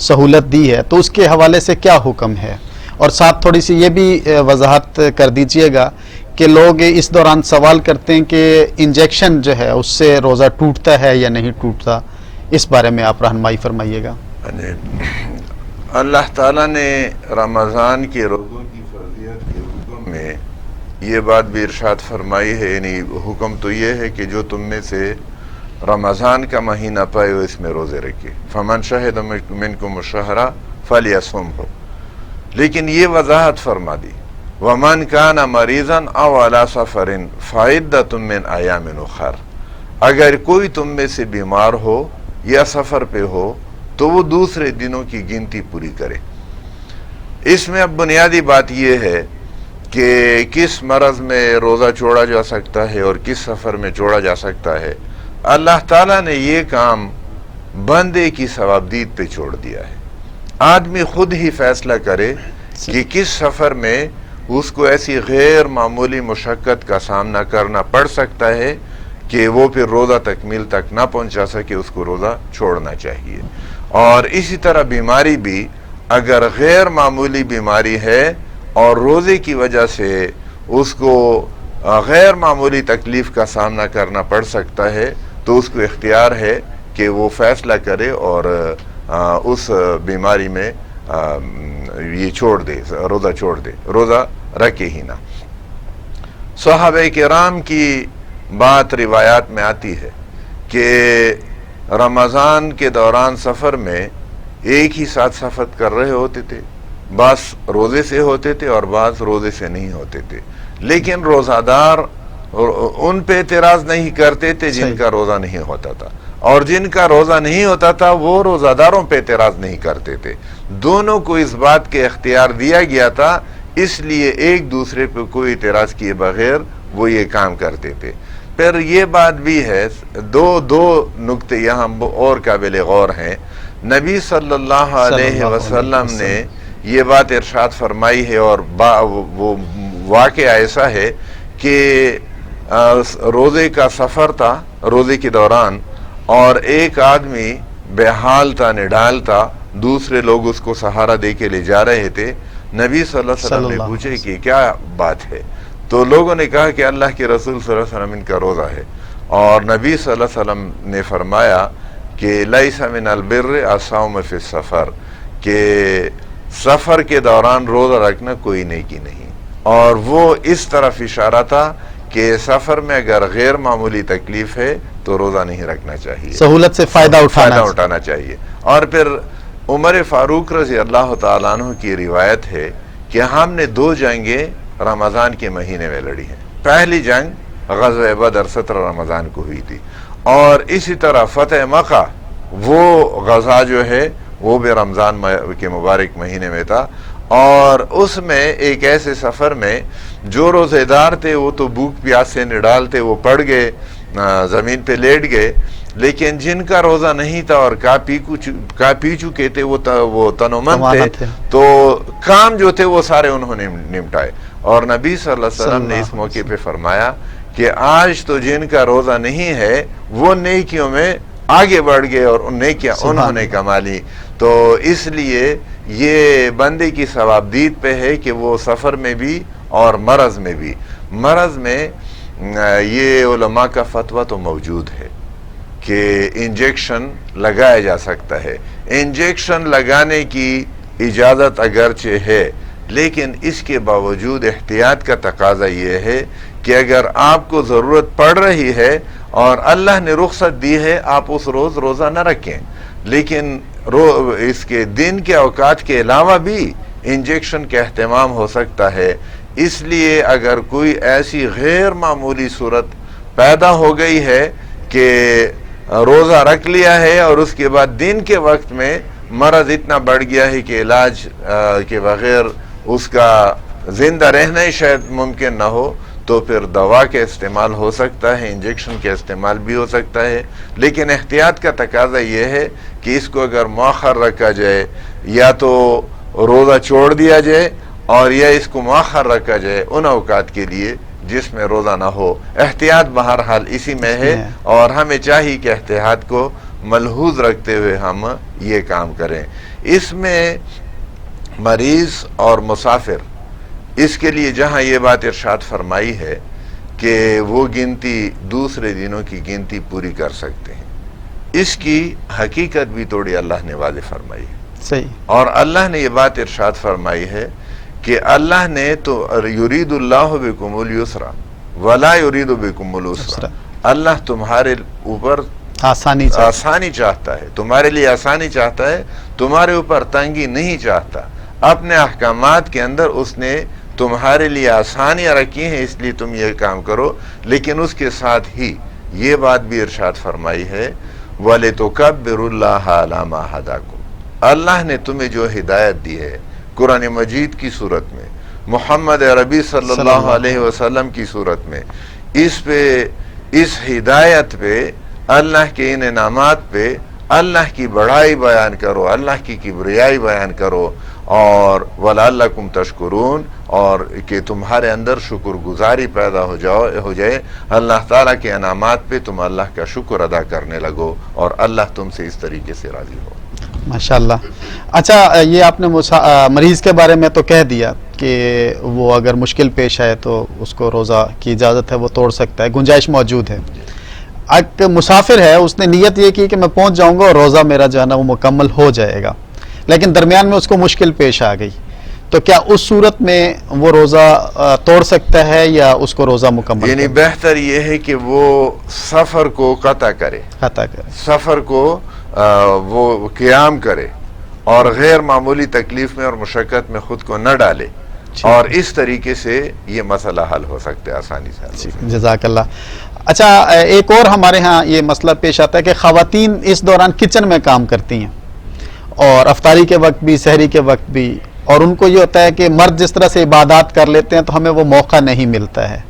سہولت دی ہے تو اس کے حوالے سے کیا حکم ہے، اور ساتھ تھوڑی سی یہ بھی وضاحت کر دیجئے گا کہ لوگ اس دوران سوال کرتے ہیں کہ انجیکشن جو ہے اس سے روزہ ٹوٹتا ہے یا نہیں ٹوٹتا، اس بارے میں آپ رہنمائی فرمائیے گا۔ اللہ تعالیٰ نے رمضان کے روزوں کی فرضیت کے حکم میں یہ بات بھی ارشاد فرمائی ہے، یعنی حکم تو یہ ہے کہ جو تم میں سے رمضان کا مہینہ پائے وہ اس میں روزے رکھے، فمن شہد منکم الشہر فلیصمہ، لیکن یہ وضاحت فرما دی ومن کان مریضا او علی سفر فعدۃ من ایام اخر، اگر کوئی تم میں سے بیمار ہو یا سفر پہ ہو تو وہ دوسرے دنوں کی گنتی پوری کرے۔ اس میں اب بنیادی بات یہ ہے کہ کس مرض میں روزہ چھوڑا جا سکتا ہے اور کس سفر میں چھوڑا جا سکتا ہے۔ اللہ تعالیٰ نے یہ کام بندے کی ثوابدید پہ چھوڑ دیا ہے۔ آدمی خود ہی فیصلہ کرے کہ کس سفر میں اس کو ایسی غیر معمولی مشقت کا سامنا کرنا پڑ سکتا ہے کہ وہ پھر روزہ تکمیل تک نہ پہنچا سکے، اس کو روزہ چھوڑنا چاہیے۔ اور اسی طرح بیماری بھی، اگر غیر معمولی بیماری ہے اور روزے کی وجہ سے اس کو غیر معمولی تکلیف کا سامنا کرنا پڑ سکتا ہے تو اس کو اختیار ہے کہ وہ فیصلہ کرے اور اس بیماری میں یہ چھوڑ دے، روزہ چھوڑ دے، روزہ رکھے ہی نہ۔ صحابہ کرام کی بات روایات میں آتی ہے کہ رمضان کے دوران سفر میں ایک ہی ساتھ سفر کر رہے ہوتے تھے، بعض روزے سے ہوتے تھے اور بعض روزے سے نہیں ہوتے تھے، لیکن روزہ دار ان پہ اعتراض نہیں کرتے تھے جن کا روزہ نہیں ہوتا تھا، اور جن کا روزہ نہیں ہوتا تھا وہ روزہ داروں پہ اعتراض نہیں کرتے تھے۔ دونوں کو اس بات کے اختیار دیا گیا تھا، اس لیے ایک دوسرے پہ کوئی اعتراض کیے بغیر وہ یہ کام کرتے تھے۔ پھر یہ بات بھی ہے، دو نکتے یہاں اور قابل غور ہیں۔ نبی صلی اللہ علیہ وسلم نے یہ بات ارشاد فرمائی ہے، اور وہ واقعہ ایسا ہے کہ روزے کا سفر تھا، روزے کے دوران، اور ایک آدمی بے حال تھا، نڈال تھا، دوسرے لوگ اس کو سہارا دے کے لے جا رہے تھے۔ نبی صلی اللہ علیہ وسلم نے پوچھے کہ کیا بات ہے، تو لوگوں نے کہا کہ اللہ کے رسول صلی اللہ علیہ وسلم ان کا روزہ ہے، اور نبی صلی اللہ علیہ وسلم نے فرمایا کہ لیس من البر الصوم فی السفر، کہ سفر کے دوران روزہ رکھنا کوئی نیکی نہیں، اور وہ اس طرف اشارہ تھا کہ سفر میں اگر غیر معمولی تکلیف ہے تو روزہ نہیں رکھنا چاہیے، سہولت سے فائدہ اٹھانا چاہیے۔ اور پھر عمر فاروق رضی اللہ تعالیٰ عنہ کی روایت ہے کہ ہم نے 2 جنگیں رمضان کے مہینے میں لڑی ہیں۔ پہلی جنگ غزوہ بدر 17 رمضان کو ہوئی تھی، اور اسی طرح فتح مکہ وہ غزہ جو ہے وہ بھی رمضان کے مبارک مہینے میں تھا، اور اس میں ایک ایسے سفر میں جو روزے دار تھے وہ تو بھوک پیاس سے نڈال تھے، وہ پڑ گئے، زمین پہ لیٹ گئے، لیکن جن کا روزہ نہیں تھا اور کا پی چکے تھے وہ تنومند تھے، تو کام جو تھے وہ سارے انہوں نے نمٹائے۔ اور نبی صلی اللہ علیہ وسلم نے اس موقع پہ فرمایا کہ آج تو جن کا روزہ نہیں ہے وہ نیکیوں میں آگے بڑھ گئے اور نیکیاں انہوں نے کما لی۔ تو اس لیے یہ بندے کی ثوابدید پہ ہے کہ وہ سفر میں بھی اور مرض میں بھی۔ مرض میں یہ علماء کا فتویٰ تو موجود ہے کہ انجیکشن لگایا جا سکتا ہے، انجیکشن لگانے کی اجازت اگرچہ ہے، لیکن اس کے باوجود احتیاط کا تقاضا یہ ہے کہ اگر آپ کو ضرورت پڑ رہی ہے اور اللہ نے رخصت دی ہے، آپ اس روز روزہ نہ رکھیں، لیکن اس کے دن کے اوقات کے علاوہ بھی انجیکشن کا اہتمام ہو سکتا ہے۔ اس لیے اگر کوئی ایسی غیر معمولی صورت پیدا ہو گئی ہے کہ روزہ رکھ لیا ہے اور اس کے بعد دن کے وقت میں مرض اتنا بڑھ گیا ہے کہ علاج کے بغیر اس کا زندہ رہنا ہی شاید ممکن نہ ہو، تو پھر دوا کا استعمال ہو سکتا ہے، انجیکشن کا استعمال بھی ہو سکتا ہے، لیکن احتیاط کا تقاضا یہ ہے کہ اس کو اگر مؤخر رکھا جائے، یا تو روزہ چھوڑ دیا جائے اور یا اس کو مؤخر رکھا جائے ان اوقات کے لیے جس میں روزہ نہ ہو۔ احتیاط بہرحال اسی میں ہے، اور ہمیں چاہیے کہ احتیاط کو ملحوظ رکھتے ہوئے ہم یہ کام کریں۔ اس میں مریض اور مسافر، اس کے لیے جہاں یہ بات ارشاد فرمائی ہے کہ وہ گنتی دوسرے دنوں کی گنتی پوری کر سکتے ہیں، اس کی حقیقت بھی توڑی اللہ نے واضح فرمائی ہے۔ صحیح۔ اور اللہ نے یہ بات ارشاد فرمائی ہے کہ اللہ نے تو یرید اللہ بکم اليسر ولا یرید بکم العسر، اللہ تمہارے اوپر آسانی چاہتا ہے، تمہارے لیے آسانی چاہتا ہے، تمہارے اوپر تنگی نہیں چاہتا۔ اپنے احکامات کے اندر اس نے تمہارے لیے آسانیاں رکھی ہیں، اس لیے تم یہ کام کرو، لیکن اس کے ساتھ ہی یہ بات بھی ارشاد فرمائی ہے وَلِتُكَبِّرُوا اللَّهَ عَلَىٰ مَا هَدَاكُمْ، اللہ نے تمہیں جو ہدایت دی ہے قرآن مجید کی صورت میں، محمد عربی صلی اللہ علیہ وسلم کی صورت میں، اس ہدایت پہ، اللہ کے ان انعامات پہ اللہ کی بڑائی بیان کرو، اللہ کی کبریائی بیان کرو، اور وَلَعَلَّكُمْ تَشْكُرُونَ، اور کہ تمہارے اندر شکر گزاری پیدا ہو جائے، اللہ تعالیٰ کے انعامات پہ تم اللہ کا شکر ادا کرنے لگو، اور اللہ تم سے اس طریقے سے راضی ہو۔ ماشاءاللہ۔ اچھا، یہ آپ نے مریض کے بارے میں تو کہہ دیا کہ وہ اگر مشکل پیش آئے تو اس کو روزہ کی اجازت ہے، وہ توڑ سکتا ہے، گنجائش موجود ہے۔ ایک مسافر ہے، اس نے نیت یہ کی کہ میں پہنچ جاؤں گا اور روزہ میرا جو ہے نا وہ مکمل ہو جائے گا، لیکن درمیان میں اس کو مشکل پیش آ گئی، تو کیا اس صورت میں وہ روزہ توڑ سکتا ہے یا اس کو روزہ مکمل؟ یعنی بہتر یہ ہے کہ وہ سفر کو قطع کرے، سفر کو وہ قیام کرے اور غیر معمولی تکلیف میں اور مشقت میں خود کو نہ ڈالے، اور اس طریقے سے یہ مسئلہ حل ہو سکتا ہے، آسانی سے۔ جزاک اللہ۔ اچھا، ایک اور ہمارے ہاں یہ مسئلہ پیش آتا ہے کہ خواتین اس دوران کچن میں کام کرتی ہیں، اور افطاری کے وقت بھی، سحری کے وقت بھی، اور ان کو یہ ہوتا ہے کہ مرد جس طرح سے عبادات کر لیتے ہیں تو ہمیں وہ موقع نہیں ملتا ہے،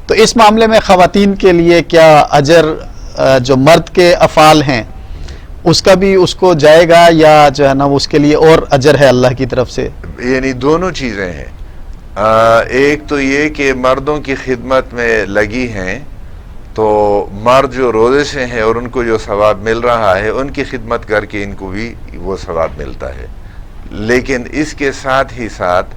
تو اس معاملے میں خواتین کے لیے کیا اجر جو مرد کے افعال ہیں اس کا بھی اس کو جائے گا، یا جو ہے نا اس کے لیے اور اجر ہے اللہ کی طرف سے؟ یعنی دونوں چیزیں ہیں، ایک تو یہ کہ مردوں کی خدمت میں لگی ہیں، تو مرد جو روزے سے ہیں اور ان کو جو ثواب مل رہا ہے، ان کی خدمت کر کے ان کو بھی وہ ثواب ملتا ہے، لیکن اس کے ساتھ ہی ساتھ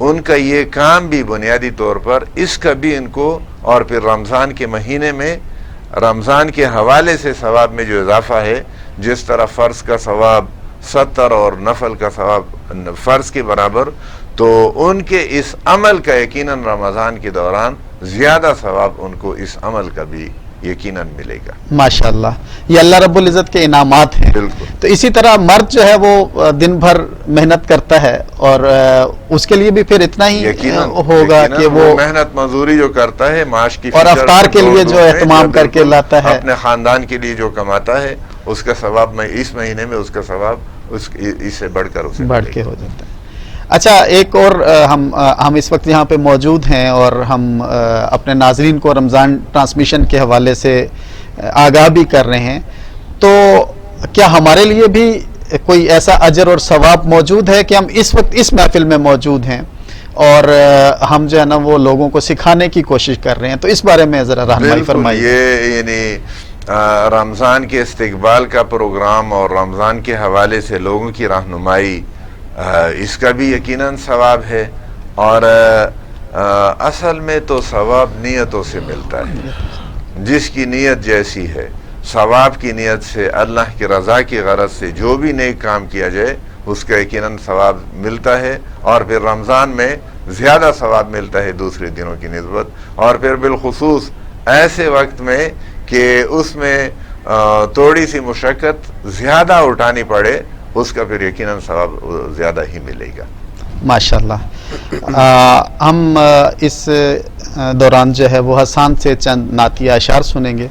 ان کا یہ کام بھی بنیادی طور پر اس کا بھی ان کو، اور پھر رمضان کے مہینے میں رمضان کے حوالے سے ثواب میں جو اضافہ ہے، جس طرح فرض کا ثواب 70 اور نفل کا ثواب فرض کے برابر، تو ان کے اس عمل کا یقیناً رمضان کے دوران زیادہ ثواب ان کو اس عمل کا بھی یقیناً ملے گا۔ ماشاءاللہ، یہ اللہ رب العزت کے انعامات ہیں۔ بالکل۔ تو اسی طرح مرد جو ہے وہ دن بھر محنت کرتا ہے، اور اس کے لیے بھی پھر اتنا ہی ہوگا کہ وہ محنت مزدوری جو کرتا ہے، معاش کی اور افطار کے لیے جو اہتمام کر کے لاتا ہے، اپنے خاندان کے لیے جو کماتا ہے، اس کا ثواب میں اس مہینے میں اس کا ثواب اس سے بڑھ کر اسے بڑھ کے ہو جاتا ہے۔ اچھا، ایک اور ہم اس وقت یہاں پہ موجود ہیں اور ہم اپنے ناظرین کو رمضان ٹرانسمیشن کے حوالے سے آگاہ بھی کر رہے ہیں، تو کیا ہمارے لیے بھی کوئی ایسا اجر اور ثواب موجود ہے کہ ہم اس وقت اس محفل میں موجود ہیں اور ہم جو ہے نا وہ لوگوں کو سکھانے کی کوشش کر رہے ہیں، تو اس بارے میں ذرا رہنمائی فرمائیے۔ یہ یعنی رمضان کے استقبال کا پروگرام اور رمضان کے حوالے سے لوگوں کی رہنمائی، اس کا بھی یقیناً ثواب ہے، اور اصل میں تو ثواب نیتوں سے ملتا ہے، جس کی نیت جیسی ہے، ثواب کی نیت سے، اللہ کی رضا کی غرض سے جو بھی نیک کام کیا جائے اس کا یقیناً ثواب ملتا ہے، اور پھر رمضان میں زیادہ ثواب ملتا ہے دوسرے دنوں کی نسبت، اور پھر بالخصوص ایسے وقت میں کہ اس میں تھوڑی سی مشقت زیادہ اٹھانی پڑے، اس کا پھر یقیناً ثواب زیادہ ہی ملے گا۔ ماشاءاللہ۔ ہم اس دوران جو ہے وہ حسان سے چند نعتیہ اشعار سنیں گے۔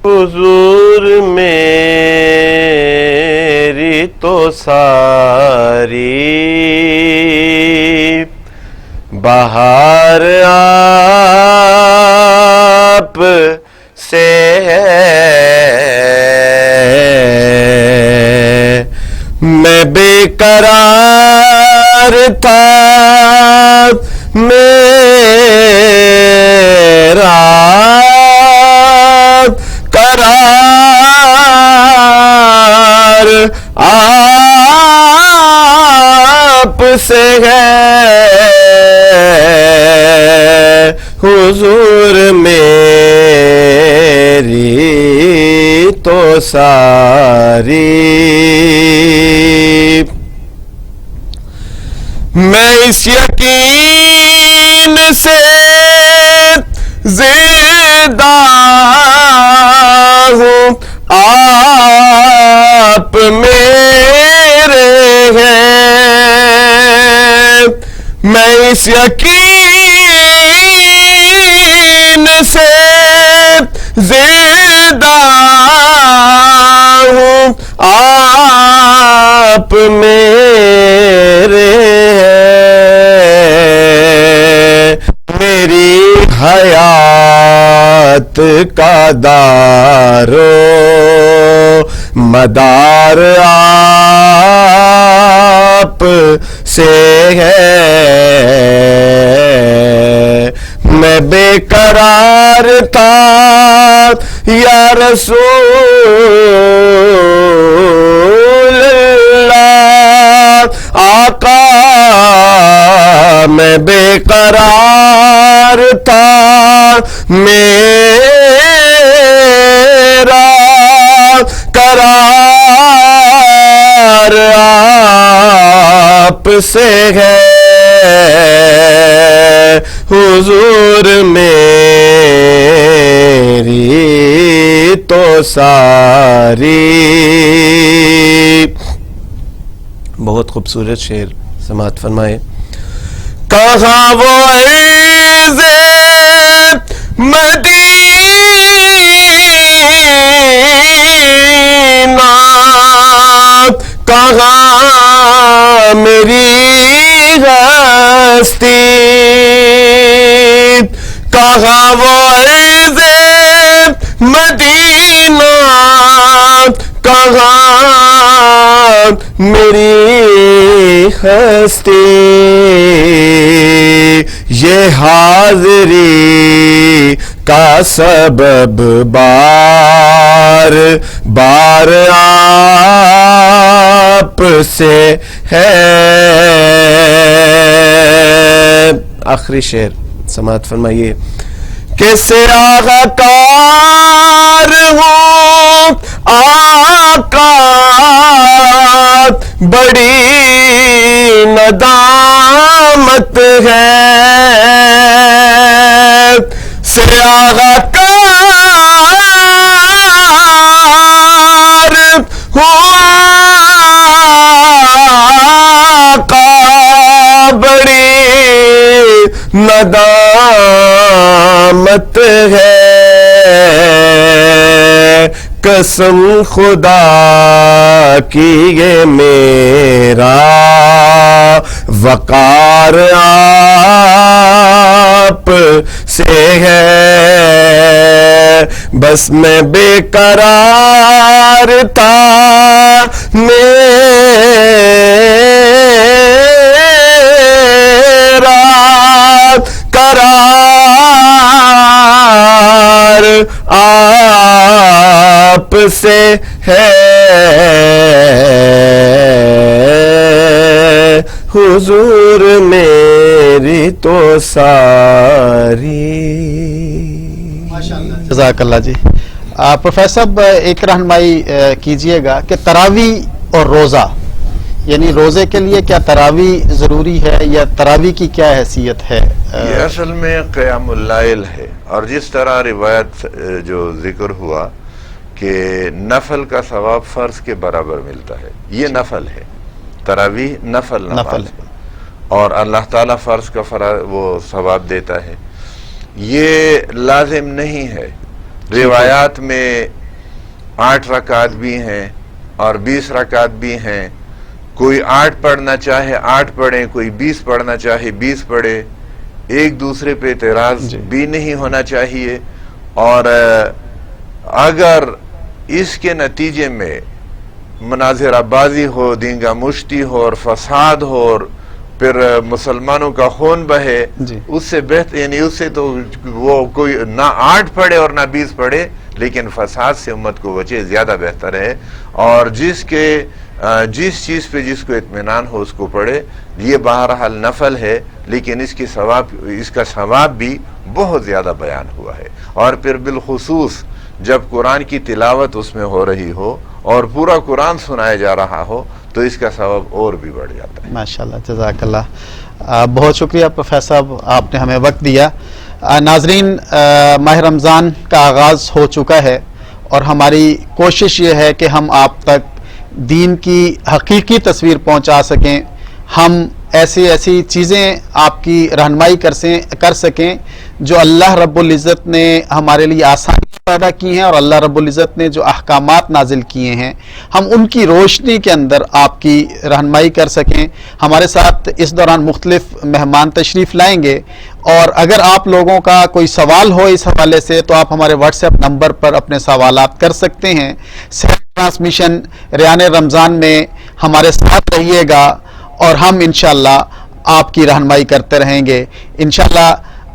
حضور میری تو ساری بہار آپ سے ہے، میں بے قرار تھا، میرا قرار آپ سے ہے، حضور میری تو ساری، میں اس یقین سے زندہ ہوں آپ میرے ہیں، میں اس یقین سے زندہ ہوں آپ میرے میری حیات کا دارو مدار آپ سے ہے میں بے قرار تھا یا رسول اللہ آقا میں بے قرار تھا میرا قرار آپ سے ہے حضور میری تو ساری. بہت خوبصورت شعر سماعت فرمائے. کہاں وہ عز مدینہ کہاں میری ہستی کہاں وہ عز مدینہ کہاں میری ہستی یہ حاضری کا سبب بار بار آپ سے ہے. آخری شعر سماعت فرمائیے. کہ سیاہ کار ہوں آقا بڑی ندامت ہے سیاہ کار ہوں آقا بڑی ندامت ہے قسم خدا کی یہ میرا وقار آپ سے ہے بس میں بے قرار تھا میرا قرار آپ سے ہے حضور میری تو ساری. جزاک اللہ جی. پروفیسر صاحب ایک رہنمائی کیجئے گا کہ تراویح اور روزہ یعنی روزے کے لیے کیا تراویح ضروری ہے یا تراویح کی کیا حیثیت ہے؟ یہ اصل میں قیام اللیل ہے اور جس طرح روایت جو ذکر ہوا کہ نفل کا ثواب فرض کے برابر ملتا ہے یہ نفل ہے تراویح نفل نماز اور اللہ تعالیٰ فرض کا وہ ثواب دیتا ہے یہ لازم نہیں ہے. روایات میں 8 رکعت بھی ہیں اور 20 رکعت بھی ہیں. کوئی 8 پڑھنا چاہے 8 پڑھے کوئی 20 پڑھنا چاہے 20 پڑھے. ایک دوسرے پہ اعتراض بھی نہیں ہونا چاہیے اور اگر اس کے نتیجے میں مناظرہ بازی ہو دینگا مشتی ہو اور فساد ہو اور پھر مسلمانوں کا خون بہے اس سے بہتر یعنی اس سے تو وہ کوئی نہ 8 پڑھے اور نہ 20 پڑھے لیکن فساد سے امت کو بچے زیادہ بہتر ہے. اور جس چیز پہ جس کو اطمینان ہو اس کو پڑھے. یہ بہرحال نفل ہے لیکن اس کا ثواب بھی بہت زیادہ بیان ہوا ہے. اور پھر بالخصوص جب قرآن کی تلاوت اس میں ہو رہی ہو اور پورا قرآن سنایا جا رہا ہو تو اس کا ثواب اور بھی بڑھ جاتا ہے. ماشاءاللہ جزاک اللہ. بہت شکریہ پروفیسر صاحب آپ نے ہمیں وقت دیا. ناظرین ماہ رمضان کا آغاز ہو چکا ہے اور ہماری کوشش یہ ہے کہ ہم آپ تک دین کی حقیقی تصویر پہنچا سکیں. ہم ایسی چیزیں آپ کی رہنمائی کر سکیں جو اللہ رب العزت نے ہمارے لیے آسان پیدا کی ہیں اور اللہ رب العزت نے جو احکامات نازل کیے ہیں ہم ان کی روشنی کے اندر آپ کی رہنمائی کر سکیں. ہمارے ساتھ اس دوران مختلف مہمان تشریف لائیں گے، اور اگر آپ لوگوں کا کوئی سوال ہو اس حوالے سے تو آپ ہمارے واٹس ایپ نمبر پر اپنے سوالات کر سکتے ہیں. صحت ٹرانسمیشن ریان رمضان میں ہمارے ساتھ رہیے گا اور ہم انشاءاللہ آپ کی رہنمائی کرتے رہیں گے. انشاءاللہ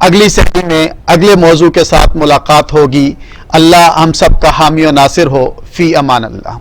اگلی سہری میں اگلے موضوع کے ساتھ ملاقات ہوگی. اللہ ہم سب کا حامی و ناصر ہو. فی امان اللہ.